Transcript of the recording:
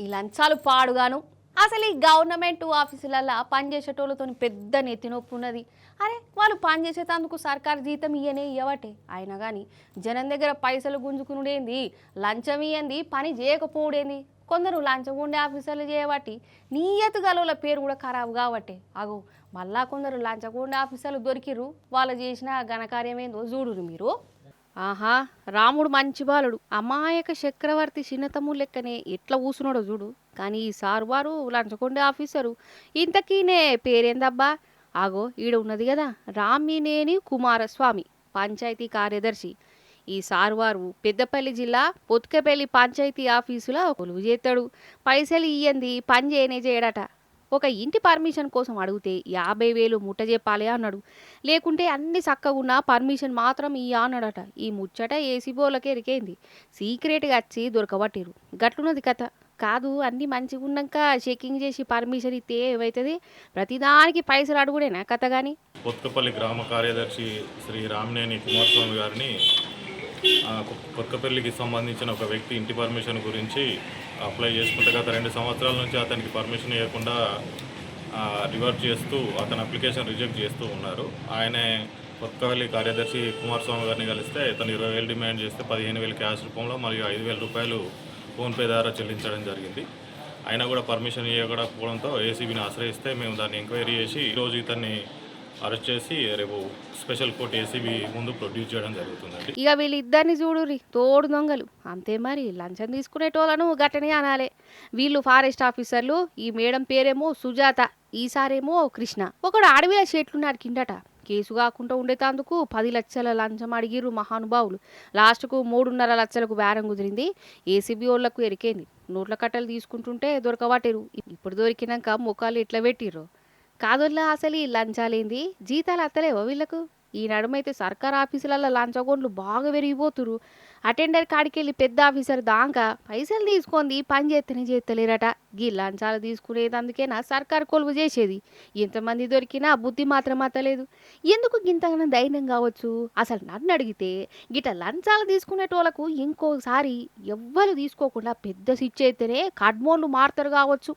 ఈ లంచాలు పాడుగాను అసలు ఈ గవర్నమెంట్ ఆఫీసులలో పనిచేసేటోళ్ళతో పెద్ద నెత్తినొప్పి ఉన్నది. అరే వాళ్ళు పనిచేసేటందుకు సర్కారు జీతం ఇవ్వటే అయినా కానీ జనం దగ్గర పైసలు గుంజుకునుడేంది, లంచం ఇయ్యంది, పని చేయకపోవడేంది. కొందరు లంచం ఉండే ఆఫీసర్లు చేయబట్టి నీయతు గలవుల పేరు కూడా ఖరాబు కాబట్టే. అగో మళ్ళా కొందరు లంచగొండే ఆఫీసర్లు దొరికిర్రు. వాళ్ళు చేసిన ఘనకార్యమేందో చూడురు మీరు. ఆహా, రాముడు మంచి బాలుడు, అమాయక చక్రవర్తి చిన్నతమ్ము లెక్కనే ఎట్లా కూసున్నాడో చూడు. కానీ ఈ సారు వారు లంచకొండే ఆఫీసరు, ఇంతకీనే పేరేందబ్బా? ఆగో ఈడ ఉన్నది కదా, రామినేని కుమారస్వామి, పంచాయతీ కార్యదర్శి. ఈ సారు వారు పెద్దపల్లి జిల్లా పొత్తుకపల్లి పంచాయతీ ఆఫీసులో కొలువు చేస్తాడు. పైసలు ఇయ్యంది పని చేయడట. ఒక ఇంటి పర్మిషన్ కోసం అడిగితే 50,000 ముట్ట చెప్పాలి అన్నాడు. లేకుంటే అన్ని చక్కగున్నా పర్మిషన్ మాత్రం ఇయ్య అన్నాడట. ఈ ముచ్చట ఏసీబోలకే ఎరికైంది. సీక్రెట్గా వచ్చి దొరకబట్టిరు. గట్లున్నది కథ. కాదు, అన్ని మంచిగా ఉన్నాక చెకింగ్ చేసి పర్మిషన్ ఇస్తే ఏమవుతుంది? ప్రతిదానికి పైసలు అడుగుడేనా కథ? కానీ కొత్తపల్లి గ్రామ కార్యదర్శి శ్రీ రామినేని కుమారస్వామి గారిని కొత్తపల్లికి సంబంధించిన ఒక వ్యక్తి ఇంటి పర్మిషన్ గురించి అప్లై చేసుకుంటే గత 2 సంవత్సరాల నుంచి అతనికి పర్మిషన్ ఇవ్వకుండా రివర్ట్ చేస్తూ అతని అప్లికేషన్ రిజెక్ట్ చేస్తూ ఉన్నారు. ఆయనే కొత్తపల్లి కార్యదర్శి కుమారస్వామి గారిని కలిస్తే ఇతను 20,000 డిమాండ్ చేస్తే 15,000 క్యాష్ రూపంలో మరియు 5,000 రూపాయలు ఫోన్పే ద్వారా చెల్లించడం జరిగింది. అయినా కూడా పర్మిషన్ ఇవ్వకపోవడంతో ఏసీబీని ఆశ్రయిస్తే మేము దాన్ని ఎంక్వైరీ చేసి ఈరోజు ఇతన్ని అరెస్ట్ చేసి రేపు స్పెషల్ కోర్ట్ ఏసీబీ ముందు ప్రొడ్యూస్ చేయడం జరుగుతుందండి. ఇక వీళ్ళిద్దరిని చూడుర్రి, తోడు దొంగలు అంతే. మరి లంచం తీసుకునేటోళ్ళను గట్టనే అనాలే. వీళ్ళు ఫారెస్ట్ ఆఫీసర్లు. ఈ మేడం పేరేమో సుజాత, ఈసారేమో కృష్ణ. ఒకడు అడవిలో చెట్లున్నారు కిందట. కేసు కాకుండా ఉండేటందుకు 10 లక్షల లంచం అడిగిర్రు మహానుభావులు. లాస్ట్కు 3.5 లక్షలకు బేరం కుదిరింది. ఏసీబీ వాళ్ళకు ఎరికేంది. నోట్ల కట్టలు తీసుకుంటుంటే దొరకబట్టిరు. ఇప్పుడు దొరికినాక ముఖాలు ఎట్లా పెట్టిర్రు. కాదోళ్ళ అసలు ఈ లంచాలేంది, జీతాలు అత్తలేవో వీళ్ళకు? ఈ నడుమైతే సర్కార్ ఆఫీసులలో లంచగొండ్లు బాగా పెరిగిపోతురు. అటెండర్ కాడికెళ్ళి పెద్ద ఆఫీసర్ దాకా పైసలు తీసుకుంది పని చేస్తలేరట. గీ లంచాలు తీసుకునేదందుకేనా సర్కారు కొలువు చేసేది? ఎంతమంది దొరికినా బుద్ధి మాత్రం అత్తలేదు. ఎందుకు గింతగానో ధైర్యం కావచ్చు? అసలు నన్ను అడిగితే గిట లంచాలు తీసుకునేటోళ్ళకు ఇంకోసారి ఎవ్వరు తీసుకోకుండా పెద్ద శిక్ష అయితేనే కడ్మోన్లు మారుతారు కావచ్చు.